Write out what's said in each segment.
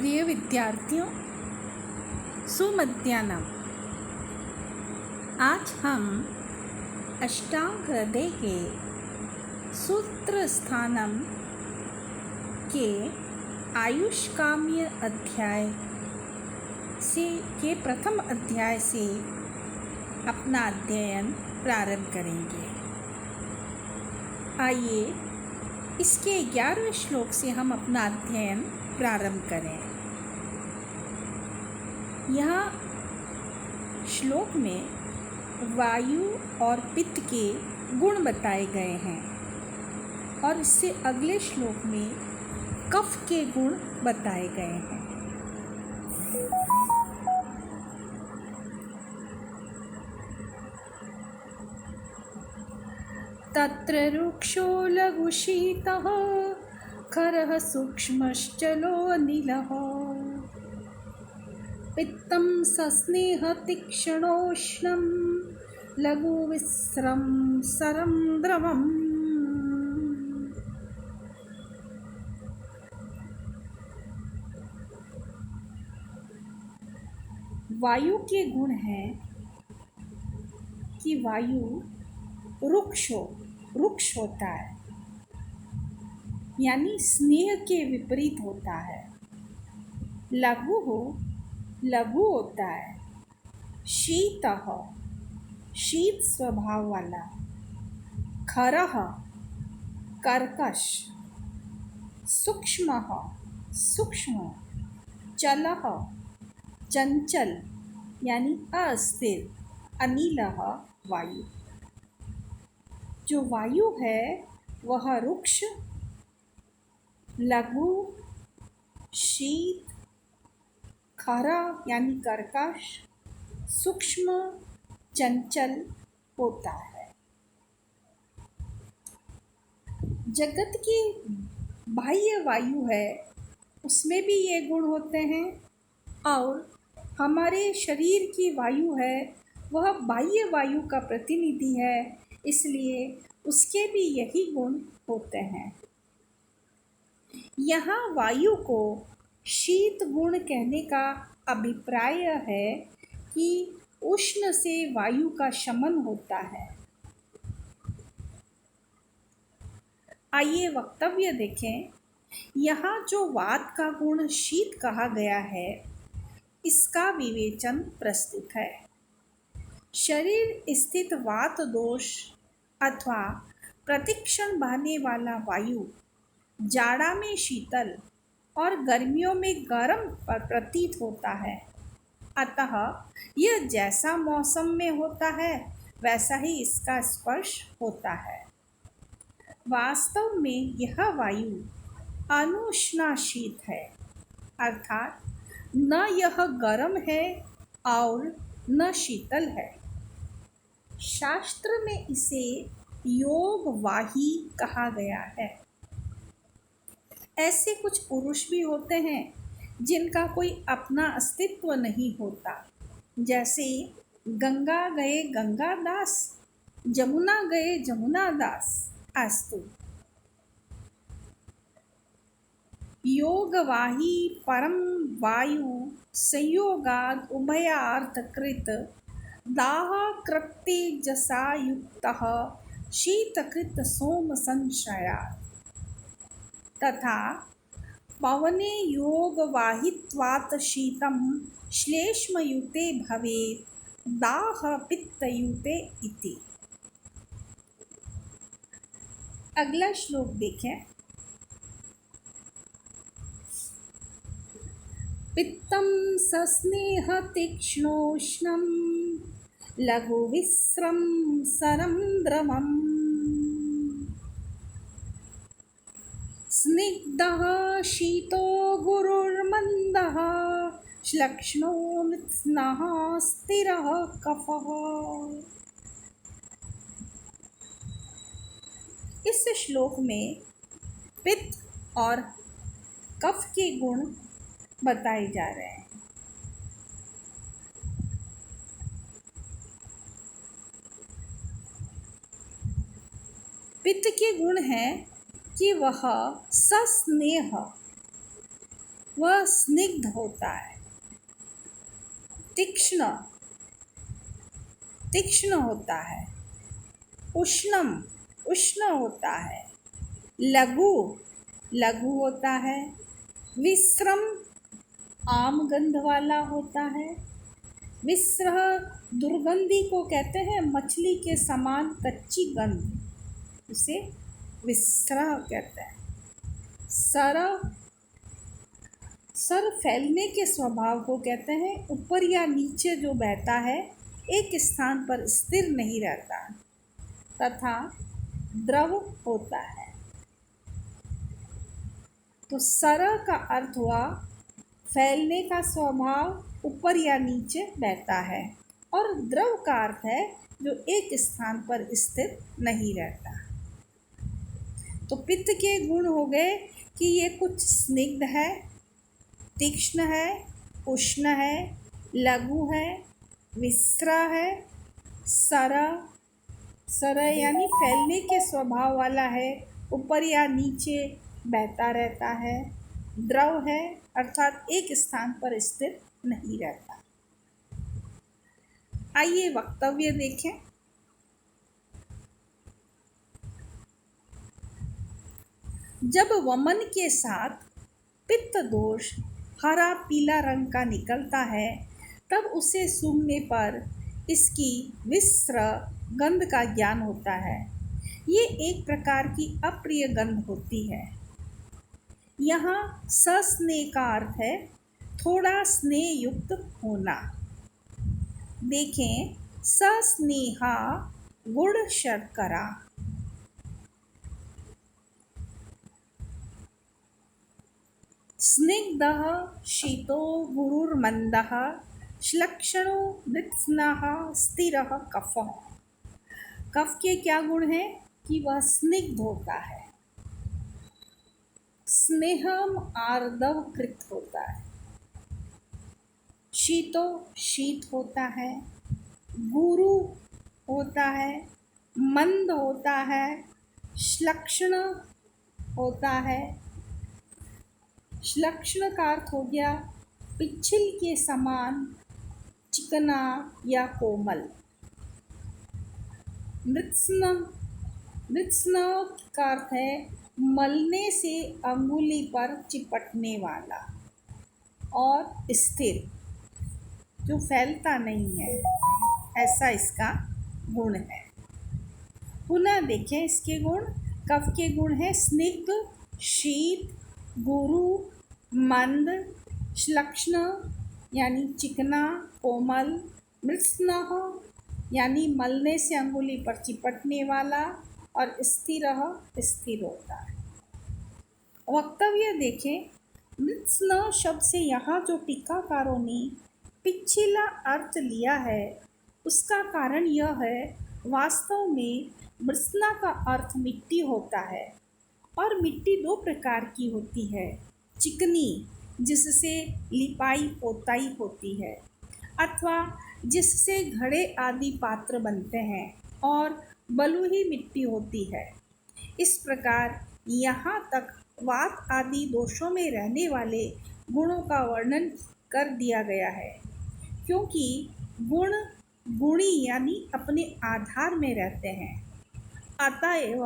प्रिय विद्यार्थियों, सुमध्याह्नम। आज हम अष्टांग हृदय के सूत्र स्थानम के आयुष्काम्य अध्याय से के प्रथम अध्याय से अपना अध्ययन प्रारंभ करेंगे। आइए इसके 11वें श्लोक से हम अपना अध्ययन प्रारंभ करें। यहाँ श्लोक में वायु और पित्त के गुण बताए गए हैं और इससे अगले श्लोक में कफ के गुण बताए गए हैं। तत्र रुक्षो लघुशीतः खरः सूक्ष्मश्चलोऽनिलः पित्तं सस्नेह तीक्ष्णोष्णं लघुविस्रं सरं द्रवम्। वायु के गुण हैं कि वायु रुक्ष होता है, यानी स्नेह के विपरीत होता है। लघु होता है। शीतः शीत स्वभाव वाला। खरः कर्कश। सूक्ष्म चलः चंचल यानी अस्थिर। अनिलः वायु। जो वायु है वह रुक्ष, लघु, शीत, खरा यानी कर्कश, सूक्ष्म, चंचल होता है। जगत की बाह्य वायु है उसमें भी ये गुण होते हैं और हमारे शरीर की वायु है वह बाह्य वायु का प्रतिनिधि है, इसलिए उसके भी यही गुण होते हैं। यहाँ वायु को शीत गुण कहने का अभिप्राय है कि उष्ण से वायु का शमन होता है। आइए वक्तव्य देखें। यहाँ जो वात का गुण शीत कहा गया है इसका विवेचन प्रस्तुत है। शरीर स्थित वात दोष अथवा प्रतिक्षण बहने वाला वायु जाड़ा में शीतल और गर्मियों में गर्म प्रतीत होता है, अतः यह जैसा मौसम में होता है वैसा ही इसका स्पर्श होता है। वास्तव में यह वायु अनुष्णाशीत है, अर्थात न यह गर्म है और न शीतल है। शास्त्र में इसे योगवाही कहा गया है। ऐसे कुछ पुरुष भी होते हैं जिनका कोई अपना अस्तित्व नहीं होता, जैसे गंगा गए गंगादास, जमुना गए जमुनादास। अस्तु। योगवाही परम वायु संयोगाद उभयार्थकृत दाह कृत्तेजसा युक्तः शीतकृत सोम संशयात् तथा पवने योगवाहित्वात् शीतं श्लेष्मयुते भवेत् दाह पित्तयुते इति। अगला श्लोक देखें। पित्तं सस्नेह तीक्ष्णोष्णं लघुविस्रं सरं द्रवम् स्निग्धः शीतो गुरुर्मन्दः श्लक्ष्णो मृत्स्नः स्थिरः कफः। इस श्लोक में पित्त और कफ के गुण बताए जा रहे हैं। पित्त के गुण हैं कि वह सस्नेह वह स्निग्ध होता है। तीक्ष्ण तीक्ष्ण होता है। उष्णम उष्ण होता है। लघु लघु होता है। विश्रम आम गंध वाला होता है। विस्रह दुर्गंधी को कहते हैं, मछली के समान कच्ची गंध, उसे विस्रह कहते हैं। सर सर फैलने के स्वभाव को कहते हैं, ऊपर या नीचे जो बहता है, एक स्थान पर स्थिर नहीं रहता तथा द्रव होता है। तो सर का अर्थ हुआ फैलने का स्वभाव, ऊपर या नीचे बहता है, और द्रव का अर्थ है जो एक स्थान पर स्थिर नहीं रहता। तो पित्त के गुण हो गए कि ये कुछ स्निग्ध है, तीक्ष्ण है, उष्ण है, लघु है, विस्रा है, सरह यानी फैलने के स्वभाव वाला है, ऊपर या नीचे बहता रहता है, द्रव है अर्थात एक स्थान पर स्थिर नहीं रहता। आइए वक्तव्य देखें। जब वमन के साथ पित्त दोष हरा पीला रंग का निकलता है, तब उसे सूंघने पर इसकी विस्र गंध का ज्ञान होता है। ये एक प्रकार की अप्रिय गंध होती है। यहाँ सस्नेह का अर्थ है थोड़ा स्नेह युक्त होना। देखें, सस्नेहा गुड़ शर्करा। स्निग्धः शीतो गुरुर्मन्दः श्लक्षणो मृत्स्नः स्थिरः कफः। कफ के क्या गुण हैं कि वह स्निग्ध होता है, स्नेहम आर्दव कृत होता है, शीतो शीत होता है, गुरु होता है, मंद होता है, श्लक्षण होता है। श्लक्षण का अर्थ हो गया पिच्छिल के समान चिकना या कोमल। मृत्स्न का अर्थ है मलने से अंगुली पर चिपटने वाला, और स्थिर जो फैलता नहीं है, ऐसा इसका गुण है। पुनः देखें इसके गुण। कफ के गुण है स्निग्ध, शीत, गुरु, मंद, श्लक्षण यानी चिकना कोमल, मृत्स्नः यानी मलने से अंगुली पर चिपटने वाला, और स्थिर होता है। वक्तव्य देखें। मृत्स्न शब्द से यहाँ जो टीकाकारों ने पिछला अर्थ लिया है, उसका कारण यह है, वास्तव में मृत्स्ना का अर्थ मिट्टी होता है, और मिट्टी दो प्रकार की होती है। चिकनी जिससे लिपाई पोताई होती है, अथवा जिससे घड़े आदि पात्र बनते हैं, और बलुई मिट्टी होती है। इस प्रकार यहाँ तक वात आदि दोषों में रहने वाले गुणों का वर्णन कर दिया गया है, क्योंकि गुण गुणी यानी अपने आधार में रहते हैं। अतएव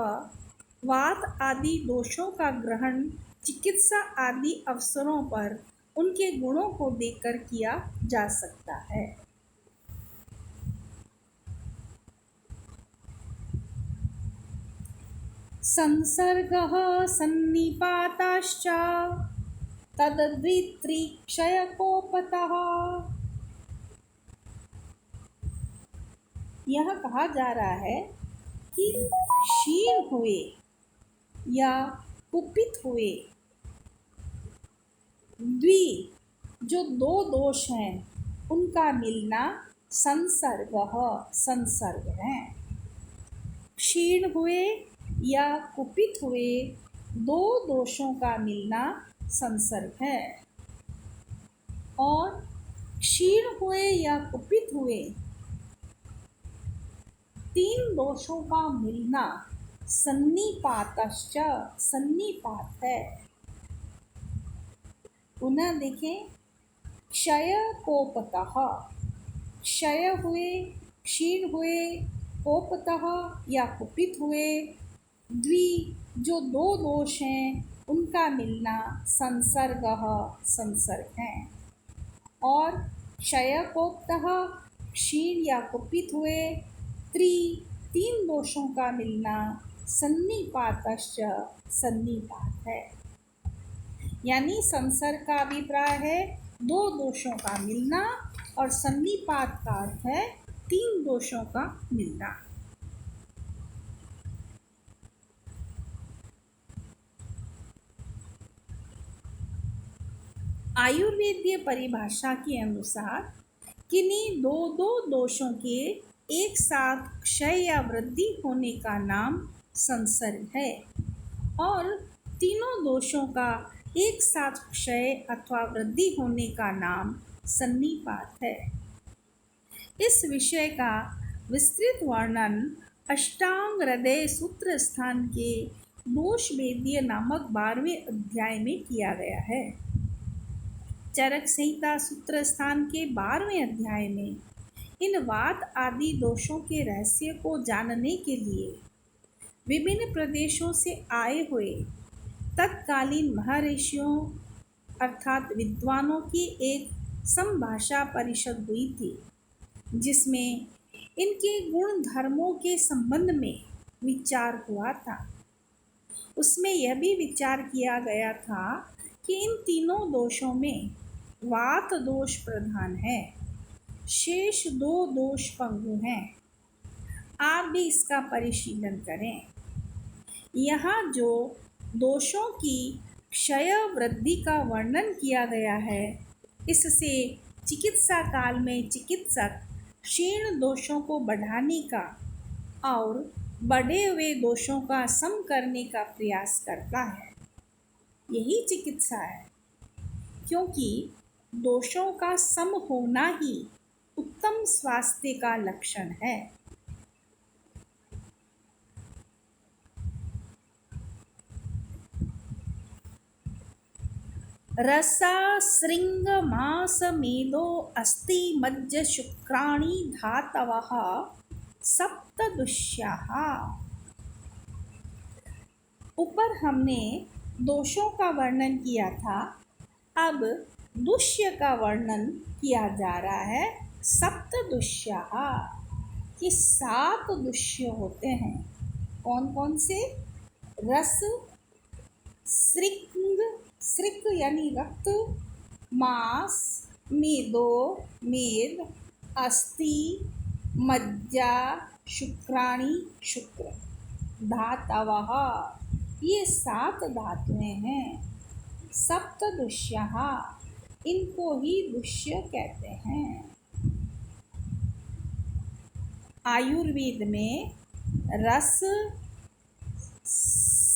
वात आदि दोषों का ग्रहण चिकित्सा आदि अवसरों पर उनके गुणों को देखकर किया जा सकता है। संसर्गः सन्निपाताश्च तद्वित्रीक्षयकोपतः। यह कहा जा रहा है कि क्षीण हुए या कुपित हुए जो दो दोष हैं, उनका मिलना संसर्ग है। क्षीण हुए या कुपित हुए दो दोषों का मिलना संसर्ग है, और क्षीण हुए या कुपित हुए तीन दोषों का मिलना सन्निपात है। पुनः देखें, क्षय कोपतः, क्षय हुए, क्षीण हुए, कोपतः या कुपित हुए। द्वि जो दो दोष हैं उनका मिलना संसर्गः संसर्ग है। और क्षय कोपतः क्षीण या कुपित हुए, त्रि तीन दोषों का मिलना सन्निपातश्च सन्निपात है। यानी संसर्ग का अभिप्राय है दो दोषों का मिलना और सन्निपात का अर्थ है तीन दोषों का मिलना। आयुर्वेदीय परिभाषा के अनुसार किन्हीं दो दो दोषों के एक साथ क्षय या वृद्धि होने का नाम संसर्ग है और तीनों दोषों का एक साथ क्षय अथवा वृद्धि होने का नाम सन्निपात है। इस विषय का विस्तृत वर्णन अष्टांग हृदय सूत्र स्थान के दोष वेदीय नामक 12वें अध्याय में किया गया है। चरक संहिता सूत्र स्थान के 12वें अध्याय में इन वात आदि दोषों के रहस्य को जानने के लिए विभिन्न प्रदेशों से आए हुए तत्कालीन महर्षियों अर्थात विद्वानों की एक संभाषा परिषद हुई थी, जिसमें इनके गुण धर्मों के संबंध में विचार हुआ था। उसमें यह भी विचार किया गया था कि इन तीनों दोषों में वात दोष प्रधान है, शेष दो दोष पंगु हैं। आप भी इसका परिशीलन करें। यहाँ जो दोषों की क्षय वृद्धि का वर्णन किया गया है, इससे चिकित्सा काल में चिकित्सक क्षीण दोषों को बढ़ाने का और बढ़े हुए दोषों का सम करने का प्रयास करता है। यही चिकित्सा है, क्योंकि दोषों का सम होना ही उत्तम स्वास्थ्य का लक्षण है। रसा श्रृंग मास मेदो अस्ति मज्ज शुक्राणि धातवः सप्तदुष्याः। ऊपर हमने दोषों का वर्णन किया था, अब दुष्य का वर्णन किया जा रहा है। सप्तदुष्याः, कि 7 दुष्य होते हैं। कौन कौन से? रस, श्रृंग, श्रिक यानी रक्त, मांस, मेदो मेद, अस्थि, मज्जा, शुक्राणि शुक्र, धातवः ये 7 धातुएं हैं। सप्तदुष्यः, इनको ही दुष्य कहते हैं। आयुर्वेद में रस,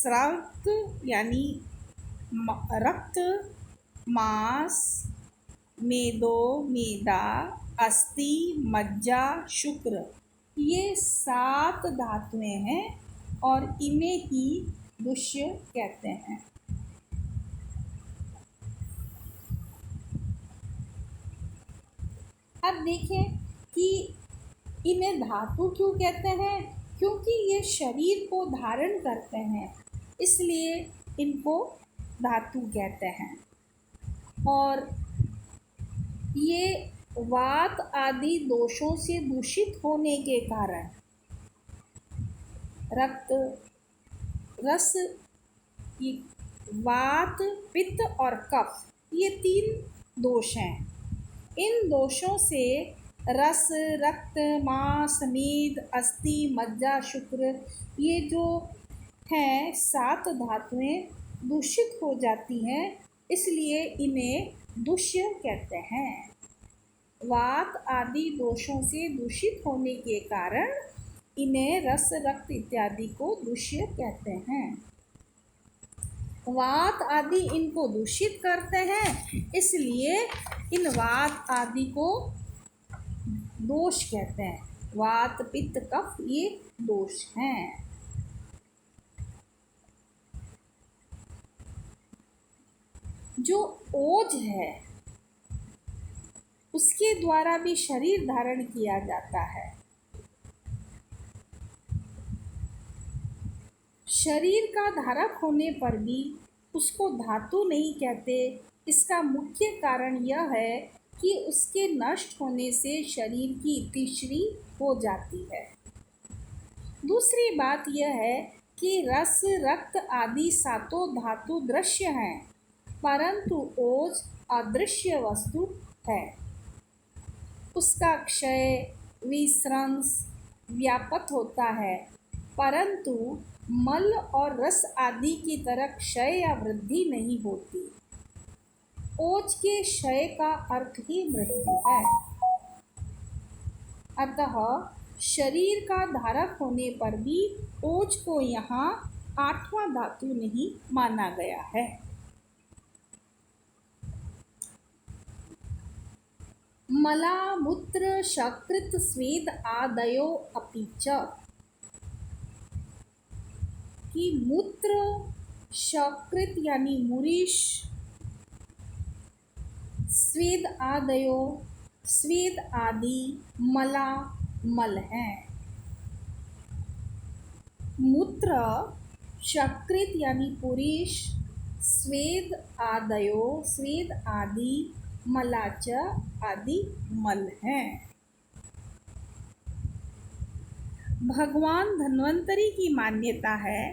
रक्त यानी रक्त, मांस, मेदो मेदा, अस्थि, मज्जा, शुक्र ये 7 धातुएं हैं और इन्हें ही दुष्य कहते हैं। अब देखें कि इन्हें धातु क्यों कहते हैं? क्योंकि ये शरीर को धारण करते हैं, इसलिए इनको धातु कहते हैं। और ये वात आदि दोषों से दूषित होने के कारण रक्त, रस, वात, पित्त और कफ ये 3 दोष हैं। इन दोषों से रस, रक्त, मांस, मेद, अस्थि, मज्जा, शुक्र ये जो हैं 7 धातुएं दूषित हो जाती हैं, इसलिए इन्हें दुष्य कहते हैं। वात आदि दोषों से दूषित होने के कारण इन्हें रस, रक्त इत्यादि को दुष्य कहते हैं। वात आदि इनको दूषित करते हैं, इसलिए इन वात आदि को दोष कहते हैं। वात, पित्त, कफ ये दोष हैं। जो ओज है उसके द्वारा भी शरीर धारण किया जाता है। शरीर का धारक होने पर भी उसको धातु नहीं कहते। इसका मुख्य कारण यह है कि उसके नष्ट होने से शरीर की इतिश्री हो जाती है। दूसरी बात यह है कि रस, रक्त आदि सातों धातु दृश्य हैं, परंतु ओज अदृश्य वस्तु है। उसका क्षय, विसर्जन व्यापक होता है, परंतु मल और रस आदि की तरह क्षय या वृद्धि नहीं होती। ओज के क्षय का अर्थ ही मृत्यु है। अतः शरीर का धारक होने पर भी ओज को यहाँ आठवां धातु नहीं माना गया है। मला, मूत्र, शकृत, स्वेद आदयो अपि च कि मूत्र, शकृत यानी मूरीश, स्वेद आदयो स्वेद आदि, मला मल हैं। मूत्र, शकृत यानी पुरुष, स्वेद आदयो स्वेद आदि, मलाच आदि मल हैं। भगवान धन्वंतरी की मान्यता है,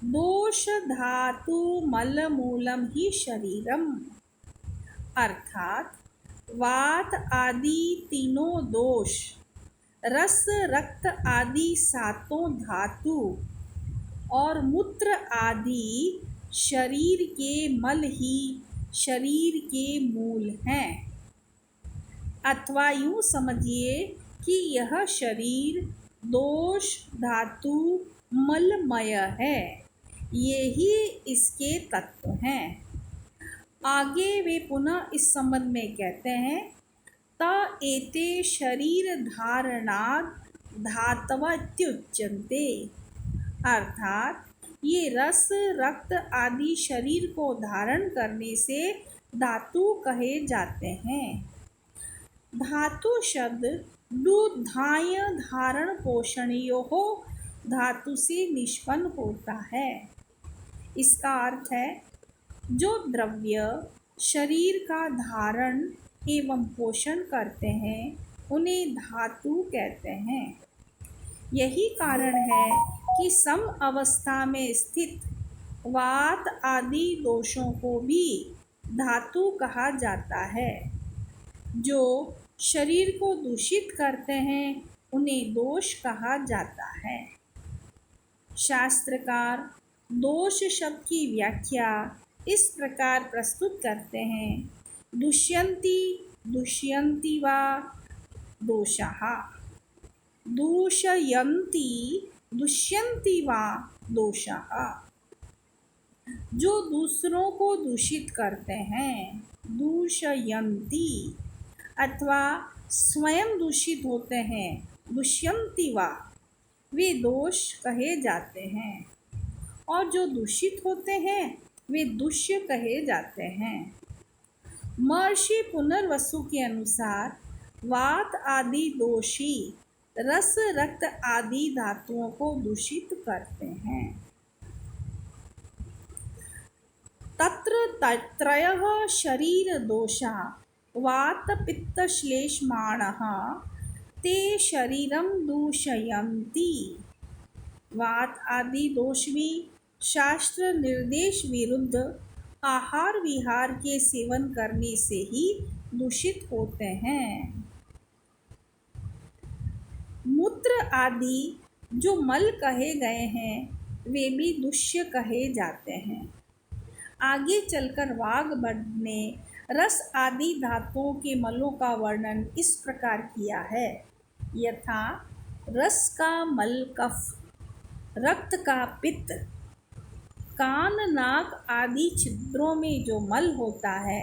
दोष धातु मल मूलम ही शरीरम, अर्थात वात आदि तीनों दोष, रस, रक्त आदि सातों धातु और मूत्र आदि शरीर के मल ही शरीर के मूल हैं। अथवा यूँ समझिए कि यह शरीर दोष धातु मलमय है, यही इसके तत्व हैं। आगे वे पुनः इस संबंध में कहते हैं, त एते शरीर धारणाद धातवत्युच्यन्ते, अर्थात ये रस, रक्त आदि शरीर को धारण करने से धातु कहे जाते हैं। धातु शब्द दुधाय धारण पोषणयोः धातु से निष्पन्न होता है। इसका अर्थ है जो द्रव्य शरीर का धारण एवं पोषण करते हैं उन्हें धातु कहते हैं। यही कारण है कि सम अवस्था में स्थित वात आदि दोषों को भी धातु कहा जाता है। जो शरीर को दूषित करते हैं उन्हें दोष कहा जाता है। शास्त्रकार दोष शब्द की व्याख्या इस प्रकार प्रस्तुत करते हैं, दुष्यन्ति दुष्यन्ति वा दोषाः, दूषयन्ति दुष्यन्ति वा दोषाः। जो दूसरों को दूषित करते हैं, दूषयन्ति, अथवा स्वयं दूषित होते हैं, दुष्यन्ति वा, वे दोष कहे जाते हैं। और जो दूषित होते हैं वे दुष्य कहे जाते हैं। महर्षि पुनर्वसु के अनुसार वात आदि दोषी रस, रक्त आदि धातुओं को दूषित करते हैं। तत्र त्रयः शरीर दोषा वात पित्त श्लेष्माणः ते शरीरम दूषयन्ति। वात आदि दोष भी शास्त्र निर्देश विरुद्ध आहार विहार के सेवन करने से ही दूषित होते हैं। मूत्र आदि जो मल कहे गए हैं वे भी दुष्य कहे जाते हैं। आगे चलकर वाग्भट ने रस आदि धातुओं के मलों का वर्णन इस प्रकार किया है, यथा रस का मल कफ, रक्त का पित्त, कान, नाक आदि छिद्रों में जो मल होता है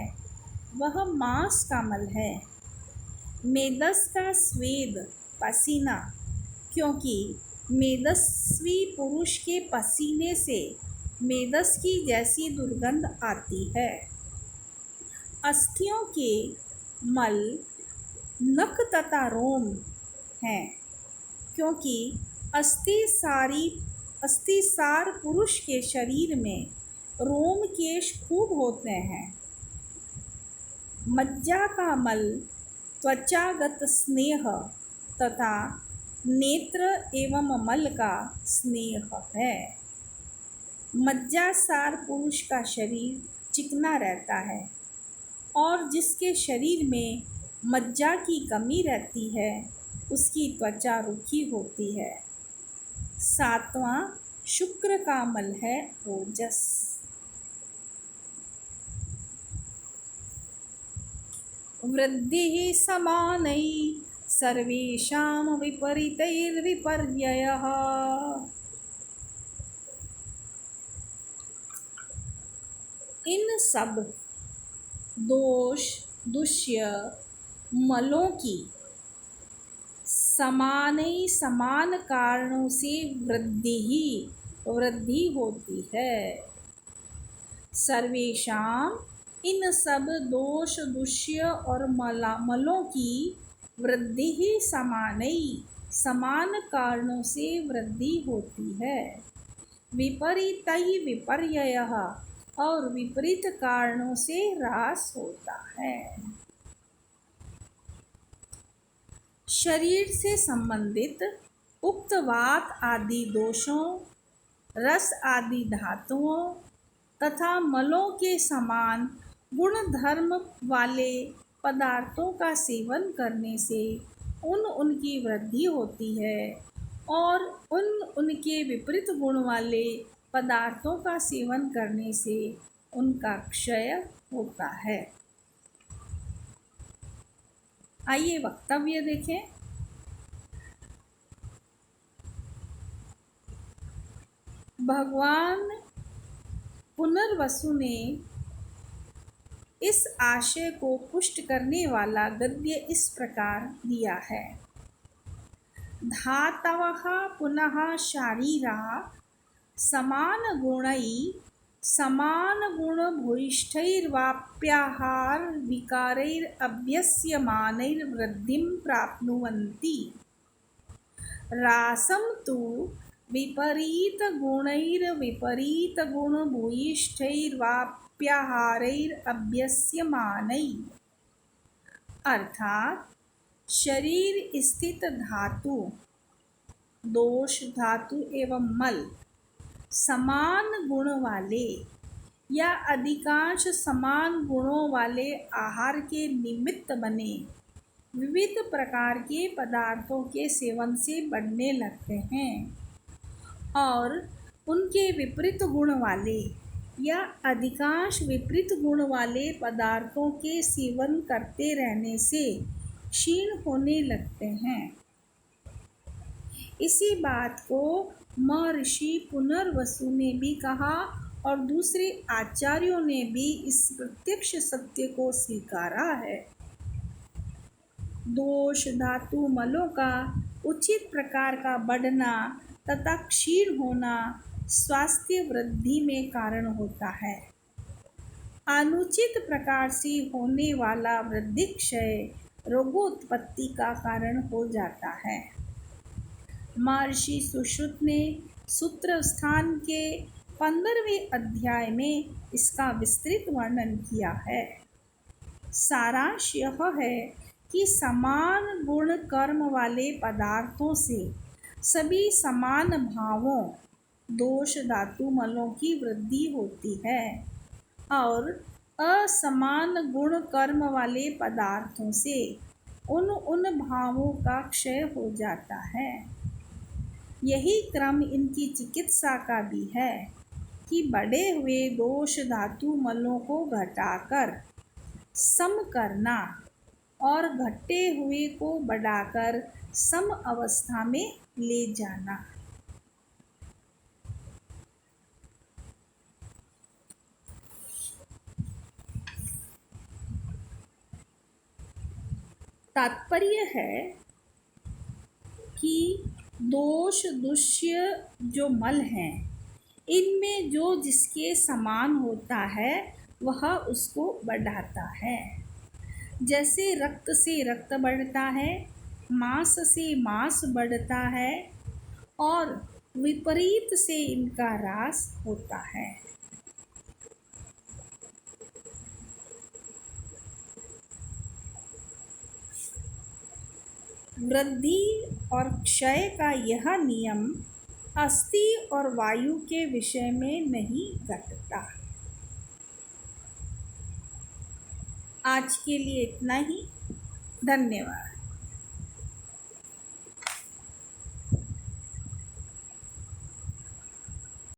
वह मांस का मल है। मेदस का स्वेद, पसीना, क्योंकि मेदस्वी पुरुष के पसीने से मेदस की जैसी दुर्गंध आती है। अस्थियों के मल, नख तथा रोम हैं, क्योंकि अस्थि सार पुरुष के शरीर में रोम केश खूब होते हैं। मज्जा का मल त्वचागत स्नेह तथा नेत्र एवं मल का स्नेह है। मज्जासार पुरुष का शरीर चिकना रहता है और जिसके शरीर में मज्जा की कमी रहती है उसकी त्वचा रूखी होती है। सातवां शुक्र का मल है ओजस। वृद्धि समानै सर्वेषां विपरीतैर्विपर्ययः। इन सब दोष दुष्य मलों की समान कारणों से वृद्धि होती है। सर्वेषाम, इन सब दोष दुष्य और मलों की वृद्धि ही समान कारणों से वृद्धि होती है। विपरीतै विपर्ययः, और विपरीत कारणों से ह्रास होता है। शरीर से संबंधित उक्त वात आदि दोषों, रस आदि धातुओं तथा मलों के समान गुण धर्म वाले पदार्थों का सेवन करने से उनकी वृद्धि होती है और उनके विपरीत गुण वाले पदार्थों का सेवन करने से उनका क्षय होता है। आइए वक्तव्य देखें। भगवान पुनर्वसु ने इस आशय को पुष्ट करने वाला गद्य इस प्रकार दिया है। धातवः पुनः शारीरा समान गुण भूयिष्ठैर्वाप्याहार विकारैरभ्यस्यमानैर्वृद्धिं प्राप्नुवन्ति। रासं तु विपरीत गुण भूयिष्ठैर्वाप्याहारैरभ्यस्यमानैः। अर्थात शरीर स्थित धातु, दोष धातु एवं मल समान गुण वाले या अधिकांश समान गुणों वाले आहार के निमित्त बने विविध प्रकार के पदार्थों के सेवन से बढ़ने लगते हैं और उनके विपरीत गुण वाले या अधिकांश विपरीत गुण वाले पदार्थों के सेवन करते रहने से क्षीण होने लगते हैं। इसी बात को महर्षि पुनर्वसु ने भी कहा और दूसरे आचार्यों ने भी इस प्रत्यक्ष सत्य को स्वीकारा है। दोष धातु मलों का उचित प्रकार का बढ़ना तथा क्षीण होना स्वास्थ्य वृद्धि में कारण होता है। अनुचित प्रकार से होने वाला वृद्धि क्षय रोगोत्पत्ति का कारण हो जाता है। महर्षि सुश्रुत ने सूत्र स्थान के 15वें अध्याय में इसका विस्तृत वर्णन किया है। सारांश यह है कि समान गुण कर्म वाले पदार्थों से सभी समान भावों, दोष धातु मलों की वृद्धि होती है और असमान गुण कर्म वाले पदार्थों से उन भावों का क्षय हो जाता है। यही क्रम इनकी चिकित्सा का भी है कि बढ़े हुए दोष धातु मलों को घटाकर सम करना और घटे हुए को बढ़ाकर सम अवस्था में ले जाना। तात्पर्य है कि दोष दुष्य जो मल हैं, इनमें जो जिसके समान होता है वह उसको बढ़ाता है। जैसे रक्त से रक्त बढ़ता है, मांस से मांस बढ़ता है और विपरीत से इनका ह्रास होता है। वृद्धि और क्षय का यह नियम अस्थि और वायु के विषय में नहीं घटता। आज के लिए इतना ही। धन्यवाद।